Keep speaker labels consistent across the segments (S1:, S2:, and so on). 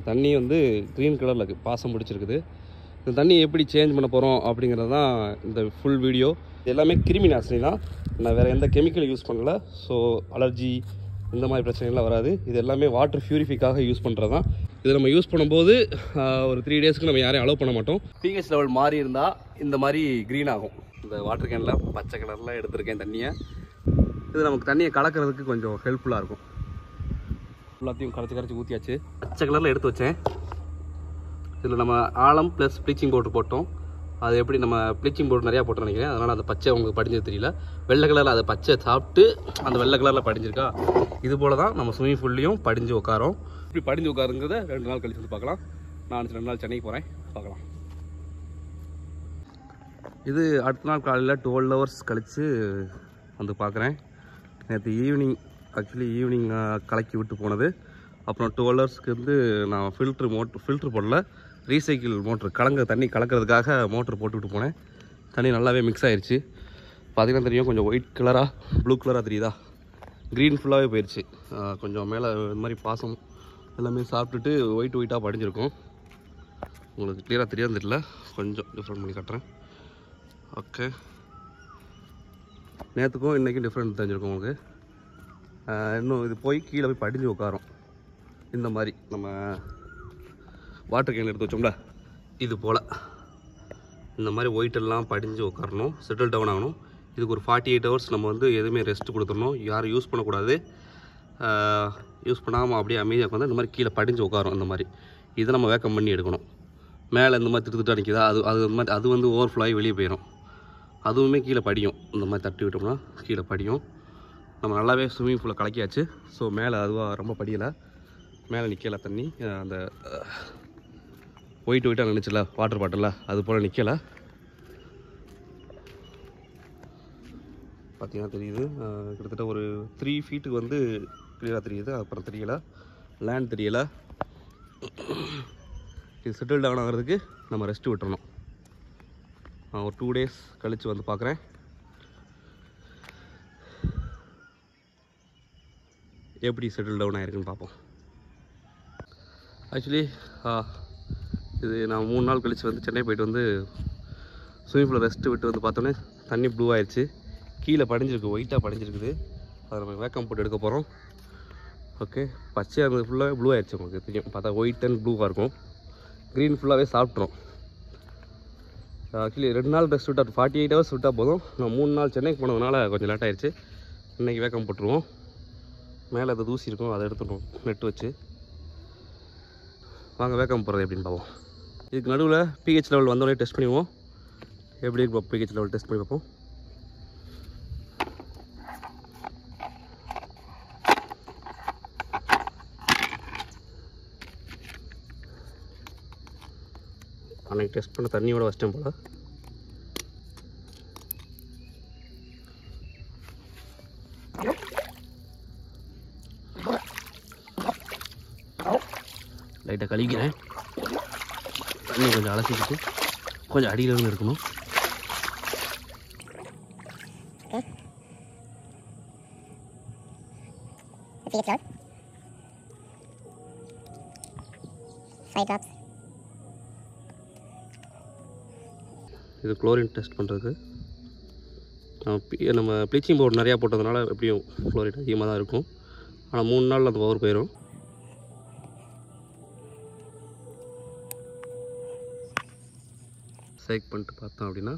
S1: தண்ணி வந்து க்ரீன் கலரில் இருக்குது, பாசம் பிடிச்சிருக்குது. இந்த தண்ணி எப்படி சேஞ்ச் பண்ண போகிறோம் அப்படிங்கிறது தான் இந்த ஃபுல் வீடியோ. எல்லாமே கிருமி நாசினி தான், நான் வேறு எந்த கெமிக்கல் யூஸ் பண்ணல. ஸோ அலர்ஜி இந்த மாதிரி பிரச்சனைலாம் வராது. இது எல்லாமே வாட்டர் பியூரிஃபிக்காக யூஸ் பண்ணுறது தான். இது நம்ம யூஸ் பண்ணும்போது ஒரு 3 டேஸ்க்கு நம்ம யாரையும் அலோவ் பண்ண மாட்டோம். pH லெவல் மாறி இருந்தால் இந்த மாதிரி க்ரீன் ஆகும். இந்த வாட்டர் கேனில் பச்சை கலரில் எடுத்திருக்கேன் தண்ணியை. இது நமக்கு தண்ணியை கலக்கிறதுக்கு கொஞ்சம் ஹெல்ப்ஃபுல்லாக இருக்கும். எல்லாத்தையும் கரைச்சி ஊற்றியாச்சு. பச்சை கலரில் எடுத்து வச்சேன். இதில் நம்ம ஆலம் ப்ளஸ் ப்ளீச்சிங் பவுடர் போட்டோம். அது எப்படி நம்ம ப்ளீச்சிங் பவுடர் நிறையா போட்டு நினைக்கிறேன், அதனால் அந்த பச்சை உங்களுக்கு படிஞ்சது தெரியல. வெள்ளை கலரில் அதை பச்சை சாப்பிட்டு அந்த வெள்ளை கலரில் படிஞ்சிருக்கா. இது போல் தான் நம்ம ஸ்விம்மிங் பூல்லையும் படிஞ்சு உட்காரோம். இப்படி படிஞ்சு உட்காருங்கிறத 2 நாள் கழிச்சு வந்து பார்க்கலாம். நான் 2 நாள் சென்னைக்கு போகிறேன், பார்க்கலாம். இது அடுத்த நாள் காலையில் 12 ஹவர்ஸ் கழித்து வந்து பார்க்குறேன். நேற்று ஈவினிங் கலக்கி விட்டு போனது. அப்புறம் 12 ஹவர்ஸ்க்கு வந்து நான் ஃபில்ட்ரு போடல, ரீசைக்கிள் மோட்ரு தண்ணி கலக்கிறதுக்காக மோட்ரு போட்டுவிட்டு போனேன். தண்ணி நல்லாவே மிக்ஸ் ஆயிடுச்சு. பார்த்திங்கன்னா தெரியும், கொஞ்சம் ஒயிட் கலராக ப்ளூ கலராக தெரியுதா, க்ரீன் ஃபுல்லாகவே போயிடுச்சு. கொஞ்சம் மேலே இந்த மாதிரி பாசம் எல்லாமே சாப்பிட்டுட்டு ஒயிட்டாக படிஞ்சிருக்கும். உங்களுக்கு கிளியராக தெரியாது தெரியல, கொஞ்சம் டிஃப்ரெண்ட் பண்ணி காட்டுறேன். ஓகே, நேற்றுக்கும் இன்றைக்கும் டிஃப்ரெண்ட் தெரிஞ்சிருக்கும் உங்களுக்கு. இன்னும் இது போய் கீழே போய் படிஞ்சு உட்காரோம். இந்த மாதிரி நம்ம வாட்டர் கேன் எடுத்து வச்சோம்ல, இது போல் இந்த மாதிரி ஒயிட்டெல்லாம் படிஞ்சு உட்காரணும், செட்டில் டவுன் ஆகணும். இதுக்கு ஒரு 48 ஹவர்ஸ் நம்ம வந்து எதுவுமே ரெஸ்ட் கொடுத்துடணும். யாரும் யூஸ் பண்ணக்கூடாது. யூஸ் பண்ணாமல் அப்படியே அமைதியாக உட்காந்து இந்த மாதிரி கீழே படிஞ்சு உட்காரும். இந்த மாதிரி இதை நம்ம வேக்கம் பண்ணி எடுக்கணும். மேலே இந்த மாதிரி திட்டுத்திட்டா நிற்கிதா, அது வந்து ஓவர்ஃப்ளோ ஆகி வெளியே போயிடும். அதுவுமே கீழே படியும். இந்த மாதிரி தட்டி விட்டோம்னா கீழே படியும். நம்ம நல்லாவே ஸ்விம்மிங் பூலை கலக்கியாச்சு. ஸோ மேலே அதுவாக ரொம்ப படியலை, மேலே நிற்கலை தண்ணி. அந்த ஒயிட்டாக நினச்சில வாட்டர் பாட்டிலில் அது போல் நிற்கலை. பார்த்தீங்கன்னா தெரியுது, கிட்டத்தட்ட ஒரு 3 ஃபீட்டுக்கு வந்து கிளியராக தெரியுது. அப்புறம் தெரியலை, லேண்ட் தெரியலை. இது செட்டில் டவுன் ஆகிறதுக்கு நம்ம ரெஸ்ட்டு விட்டுறணும். ஒரு 2 டேஸ் கழித்து வந்து பார்க்குறேன். எப்படி செட்டில் டவுன் ஆகிருக்குன்னு பார்ப்போம். ஆக்சுவலி இது நான் 3 நாள் கழித்து வந்து சென்னை போயிட்டு வந்து ஸ்விம்மிங் பூலில் ரெஸ்ட்டு விட்டு வந்து பார்த்தோன்னே தண்ணி ப்ளூ ஆயிடுச்சு. கீழே படிஞ்சிருக்கு, ஒயிட்டாக படிஞ்சிருக்குது. அதை நம்ம வேக்கம் போட்டு எடுக்க போகிறோம். ஓகே, பச்சையாக இருந்தது ஃபுல்லாகவே ப்ளூ ஆயிடுச்சு. உங்களுக்கு தெரியும், பார்த்தா ஒயிட் அண்ட் ப்ளூவாக இருக்கும். க்ரீன் ஃபுல்லாகவே சாப்பிட்றோம். ஆக்சுவலி 2 நாள் ரெஸ்ட் விட்டால் 48 ஹவர்ஸ் விட்டால் போதும். நான் 3 நாள் சென்னைக்கு போனதுனால கொஞ்சம் லேட் ஆயிடுச்சு. இன்றைக்கி வேக்கம் போட்டுருவோம். மேலே அது தூசி இருக்கும், அதை எடுத்துட்டோம் நெட்டு வச்சு. வாங்க வேக்கம் போகிறது எப்படின்னு பார்ப்போம். இதுக்கு நடுவில் pH லெவல் வந்தோடனே டெஸ்ட் பண்ணிடுவோம். எப்படி இருக்கும் pH லெவல் டெஸ்ட் பண்ணி பார்ப்போம். அன்றைக்கி டெஸ்ட் பண்ண தண்ணியோட வச்சிட்டேன் போல். லைட்டாக கழிக்கிறேன். தண்ணி கொஞ்சம் அலசிக்கிட்டு கொஞ்சம் அடியில் இருந்து இருக்கணும். இது குளோரின் டெஸ்ட் பண்ணுறதுக்கு. நம்ம ப்ளீச்சிங் பவுடர் நிறையா போட்டதுனால எப்படியும் குளோரின் அதிகமாக தான் இருக்கும். ஆனால் 3 நாளில் அந்த பவர் போயிடும். செக் பண்ணிட்டு பார்த்தோம் அப்படின்னா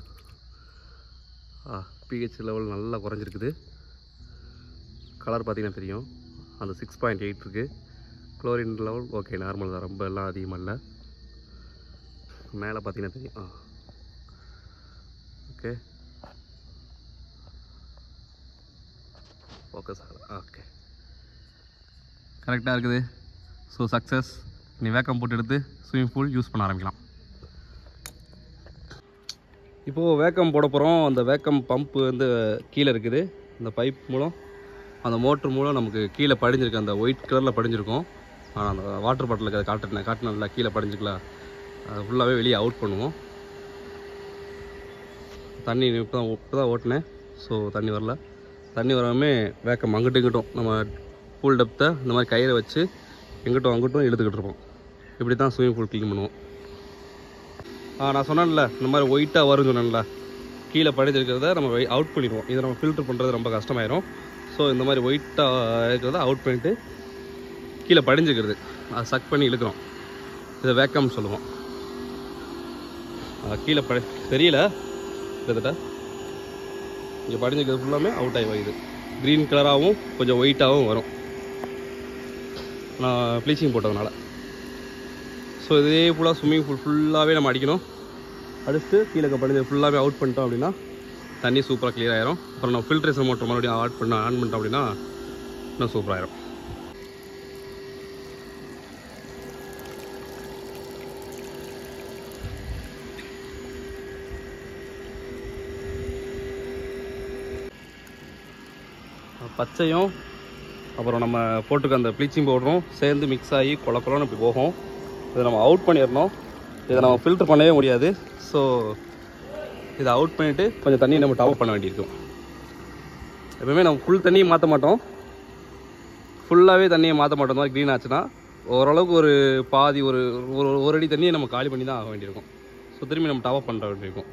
S1: pH லெவல் நல்லா குறைஞ்சிருக்குது. கலர் பார்த்திங்கன்னா தெரியும், அந்த 6.8 இருக்குது. குளோரின் லெவல் ஓகே, நார்மல் தான், ரொம்ப எல்லாம் அதிகமாக இல்லை. மேலே பார்த்திங்கன்னா தெரியும். ஓகே, ஃபோக்கஸ் ஆகலாம். ஓகே, கரெக்டாக இருக்குது. So success. நீ வேக்கம் போட்டு எடுத்து ஸ்விம்மிங் பூல் யூஸ் பண்ண ஆரம்பிக்கலாம். இப்போது வேக்கம் போட போகிறோம். அந்த வேக்கம் பம்ப்பு வந்து கீழே இருக்குது. இந்த பைப் மூலம், அந்த மோட்ரு மூலம் நமக்கு கீழே படிஞ்சிருக்கு. அந்த ஒயிட் கலரில் படிஞ்சிருக்கும். ஆனால் அந்த வாட்டர் பாட்டிலுக்கு அதை காட்டினா கீழே படிஞ்சிக்கலாம். அது ஃபுல்லாகவே வெளியே அவுட் பண்ணுவோம். தண்ணி இப்போ தான் ஓட்டினேன். ஸோ தண்ணி வரல. தண்ணி வராமே வேக்கம் அங்கிட்டும் இங்கிட்டும் நம்ம பூல் டெப்த்தை இந்த மாதிரி கயிறை வச்சு எங்கிட்டும் அங்கிட்டும் இழுத்துக்கிட்டு இருப்போம். இப்படி தான் ஸ்விம்மிங் பூல் க்ளீன் பண்ணுவோம். நான் சொன்னேன்ல இந்த மாதிரி ஒயிட்டாக வரும்னு சொன்னேன்ல, கீழே படிஞ்சிருக்கிறத நம்ம அவுட் பண்ணிடுவோம். இதை நம்ம ஃபில்டர் பண்ணுறது ரொம்ப கஷ்டமாயிரும். ஸோ இந்த மாதிரி ஒயிட்டாக இருக்கிறத அவுட் பண்ணிவிட்டு கீழே படிஞ்சிருக்கிறது அதை சக் பண்ணி இழுக்கிறோம். இதை வேக்கம் சொல்லுவோம். கீழே தெரியல கிட்டத்தட்ட இங்கே படிஞ்சிருக்கிறது ஃபுல்லாமே அவுட் ஆகி வருது. க்ரீன் கலராகவும் கொஞ்சம் ஒயிட்டாகவும் வரும் நான் ப்ளீச்சிங் போட்டதுனால. ஸோ இதே ஃபுல்லாக ஸ்விம்மிங் பூல் ஃபுல்லாகவே நம்ம அடிக்கணும். அடிச்சுட்டு கீழே படிஞ்சது ஃபுல்லாகவே அவுட் பண்ணிட்டோம் அப்படின்னா தண்ணி சூப்பராக க்ளியர் ஆயிரும். அப்புறம் நம்ம ஃபில்ட்ரேஷன் மோட்டர் மறுபடியும் ஆன் பண்ணிட்டோம் அப்படின்னா இன்னும் சூப்பராகிடும். பச்சையும் அப்புறம் நம்ம போட்டுக்க அந்த ப்ளீச்சிங் பவுடரும் சேர்ந்து மிக்ஸ் ஆகி குழப்பம்னு இப்படி போகும். இதை நம்ம அவுட் பண்ணிடணும். இதை நம்ம ஃபில்டர் பண்ணவே முடியாது. ஸோ இதை அவுட் பண்ணிவிட்டு கொஞ்சம் தண்ணி நம்ம டாப் பண்ண வேண்டியிருக்கும். எப்பவுமே நம்ம ஃபுல் தண்ணியை மாற்ற மாட்டோம், ஃபுல்லாகவே தண்ணியை மாற்ற மாட்டோம். இந்த மாதிரி க்ளீன் ஆச்சுன்னா ஓரளவுக்கு ஒரு பாதி ஒரு அடி தண்ணியை நம்ம காலி பண்ணி தான் ஆக வேண்டியிருக்கும். ஸோ திரும்பி நம்ம டாப் பண்ணுற வேண்டியிருக்கும்.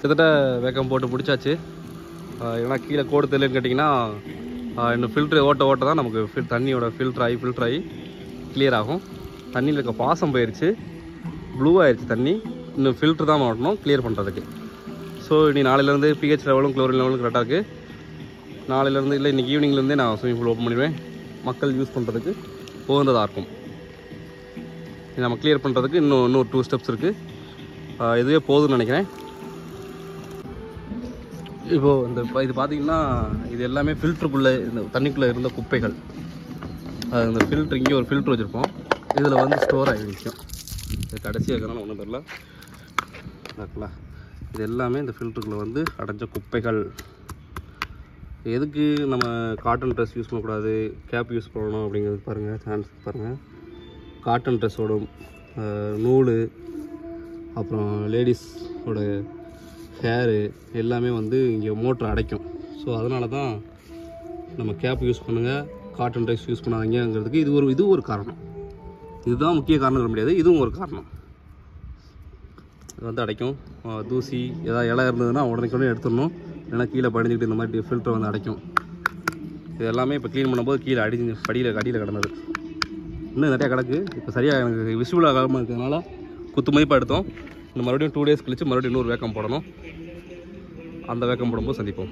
S1: கிட்டத்தட்ட வேக்கம் போட்டு முடிச்சாச்சு. ஏன்னா கீழே கோடு தெரியலன்னு கேட்டிங்கன்னா இன்னும் ஃபில்ட்ரு ஓட்ட தான் நமக்கு தண்ணியோட ஃபில்ட்ரு ஆகி கிளியர் ஆகும். தண்ணியில் இருக்க பாசம் போயிடுச்சு, ப்ளூ ஆயிடுச்சு தண்ணி. இன்னும் ஃபில்ட்ரு தான் ஓட்டணும் கிளியர் பண்ணுறதுக்கு. ஸோ இனி நாளையிலேருந்து பிஹெச் லெவலும் குளோரின் லெவலும் கரெக்டாக இருக்குது. நாளையிலேருந்து இல்லை இன்றைக்கி ஈவினிங்லேருந்தே நான் ஸ்விமிங் பூல் ஓப்பன் பண்ணிடுவேன். மக்கள் யூஸ் பண்ணுறதுக்கு உகந்ததாக இருக்கும். நம்ம கிளியர் பண்ணுறதுக்கு இன்னும் 2 ஸ்டெப்ஸ் இருக்குது. இதுவே போதும்னு நினைக்கிறேன். இப்போது இது பார்த்திங்கன்னா இது எல்லாமே ஃபில்ட்ருக்குள்ளே இந்த தண்ணிக்குள்ளே இருந்த குப்பைகள். இந்த ஃபில்ட்ரு இங்கே ஒரு ஃபில்ட்ரு வச்சுருப்போம், இதில் வந்து ஸ்டோர் ஆகி நிற்கும். இது கடைசியாக இருக்கிறனால ஒன்றும் தெரியல. பார்க்கலாம், இது எல்லாமே இந்த ஃபில்ட்ருக்குள்ளே வந்து அடைஞ்ச குப்பைகள். எதுக்கு நம்ம காட்டன் ட்ரெஸ் யூஸ் பண்ணக்கூடாது, கேப் யூஸ் பண்ணணும் அப்படிங்கிறது பாருங்கள், சான்ஸ் பாருங்கள். காட்டன் ட்ரெஸ்ஸோட நூல், அப்புறம் லேடிஸோட ஹேரு எல்லாமே வந்து இங்கே மோட்ரு அடைக்கும். ஸோ அதனால தான் நம்ம கேப் யூஸ் பண்ணுங்கள், காட்டன் ட்ரெஸ் யூஸ் பண்ணாதீங்கிறதுக்கு இது ஒரு காரணம். இதுதான் முக்கிய காரணம் சொல்ல முடியாது, இதுவும் ஒரு காரணம். இது வந்து அடைக்கும். தூசி ஏதாவது இலை இருந்ததுன்னா உடனே எடுத்துடணும், இல்லைன்னா கீழே படிஞ்சுக்கிட்டு இந்த மாதிரி ஃபில்டர் வந்து அடைக்கும். இது எல்லாமே இப்போ க்ளீன் பண்ணும்போது கீழே அடியில் கிடந்தது. இன்னும் நிறையா கிடக்கு. இப்போ சரியாக எனக்கு விசிபிள் ஆகாமல் இருக்கிறதுனால குத்து மதிப்பாக எடுத்தோம். இந்த மறுபடியும் 2 டேஸ் கழிச்சு மறுபடியும் இன்னொரு வேக்கம் போடணும். அந்த வேக்கம் போடும்போது சந்திப்போம்.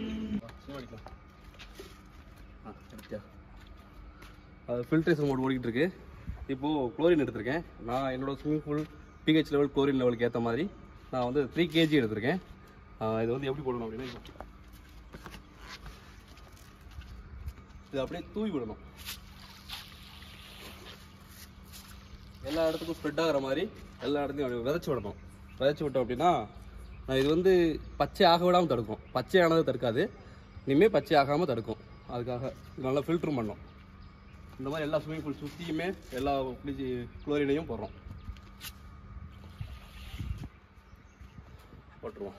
S1: அது ஃபில்ட்ரேஷன் மோட் ஓடிக்கிட்டு இருக்கு. இப்போது குளோரின் எடுத்திருக்கேன். நான் என்னோடய swimming pool pH level chlorine லெவலுக்கு ஏற்ற மாதிரி நான் வந்து 3 kg எடுத்திருக்கேன். இது வந்து எப்படி போடணும் அப்படின்னா, இது அப்படியே தூவி விடணும். எல்லா இடத்துக்கும் ஸ்ப்ரெட் ஆகிற மாதிரி எல்லா இடத்தையும் விதைச்சி விடணும். விதைச்சி விட்டோம் அப்படின்னா இது வந்து பச்சை ஆக விடாமல் தடுக்கும். பச்சையானது தடுக்காது, இனிமேல் பச்சை ஆகாமல் தடுக்கும். அதுக்காக நல்லா ஃபில்ட்ரும் பண்ணோம். இந்த மாதிரி எல்லா ஸ்விம்மிங் பூல் சுற்றியுமே எல்லா குளோரினையும் போடுறோம். போட்டுருவோம்.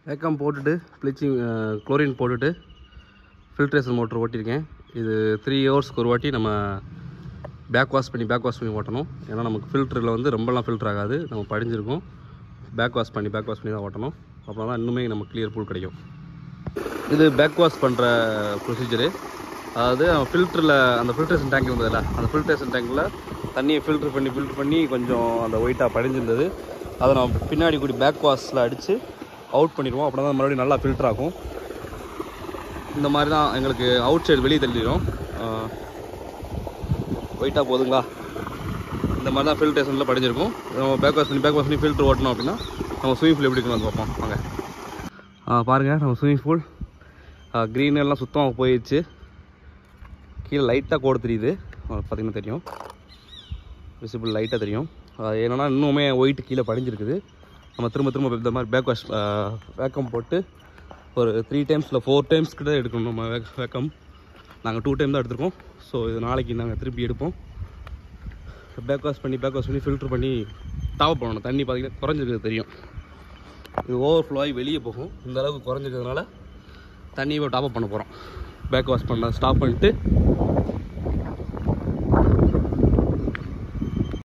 S1: வேக்கம் போட்டுட்டு குளோரின் போட்டுட்டு ஃபில்ட்ரேஷன் மோட்டர் ஓட்டியிருக்கேன். இது 3 ஹவர்ஸ்க்கு ஒரு வாட்டி நம்ம பேக் வாஷ் பண்ணி ஓட்டணும். ஏன்னா நமக்கு ஃபில்டரில் வந்து ரொம்பலாம் ஃபில்டர் ஆகாது, நம்ம படிஞ்சிருக்கும். பேக் வாஷ் பண்ணி தான் ஓட்டணும். அப்புறம் தான் இன்னுமே நம்ம கிளியர் பூல் கிடைக்கும். இது பேக் வாஷ் பண்ணுற ப்ரொசீஜரு. அதாவது ஃபில்டரில் அந்த ஃபில்ட்ரேஷன் டேங்க் இருந்ததில்ல, அந்த ஃபில்ட்ரேஷன் டேங்கில் தண்ணியை ஃபில்ட்ரு பண்ணி கொஞ்சம் அந்த ஒயிட்டாக படிஞ்சிருந்தது. அதை நம்ம பின்னாடி கூடி பேக் வாஷில் அடித்து அவுட் பண்ணிடுவோம். அப்படின்னா தான் மறுபடியும் நல்லா ஃபில்டர் ஆகும். இந்த மாதிரி தான் எங்களுக்கு அவுட் சைடு வெளியே தள்ளிடும். ஒயிட்டாக போதுங்களா, இந்த மாதிரி தான் ஃபில்ட்ரேஷனில் படிஞ்சிருக்கும். நம்ம பேக் வாஷ் பண்ணி ஃபில்ட்ரு ஓட்டணும் அப்படின்னா நம்ம ஸ்விமிங் பூல் எப்படி இருக்குன்னு வந்து பார்ப்போம் வாங்க. பாருங்கள், நம்ம ஸ்விமிங் பூல் க்ரீன் எல்லாம் சுத்தமாக போயிடுச்சு. கீழே லைட்டாக கோடு தெரியுது, பார்த்திங்கன்னா தெரியும், விசிபிள் லைட்டாக தெரியும். என்னென்னா இன்னுமே ஒயிட் கீழே படிஞ்சிருக்குது. நம்ம திரும்ப இந்த மாதிரி பேக் வாஷ் வேக்கம் போட்டு ஒரு 3 times இல்லை 4 times கிட்ட எடுக்கணும் நம்ம வேக்கம். நாங்கள் 2 time தான் எடுத்துருக்கோம். ஸோ இது நாளைக்கு நாங்கள் திருப்பி எடுப்போம். பேக் வாஷ் பண்ணி ஃபில்ட்ரு பண்ணி டாப் பண்ணணும். தண்ணி பார்த்திங்கன்னா குறைஞ்சிருக்கிறது தெரியும். இது ஓவர்ஃப்ளோ ஆகி வெளியே போகும். இந்த அளவுக்கு குறைஞ்சிருக்கிறதுனால தண்ணி இப்போ டாப்அப் பண்ண போகிறோம். பேக் வாஷ் பண்ண ஸ்டாப் பண்ணிட்டு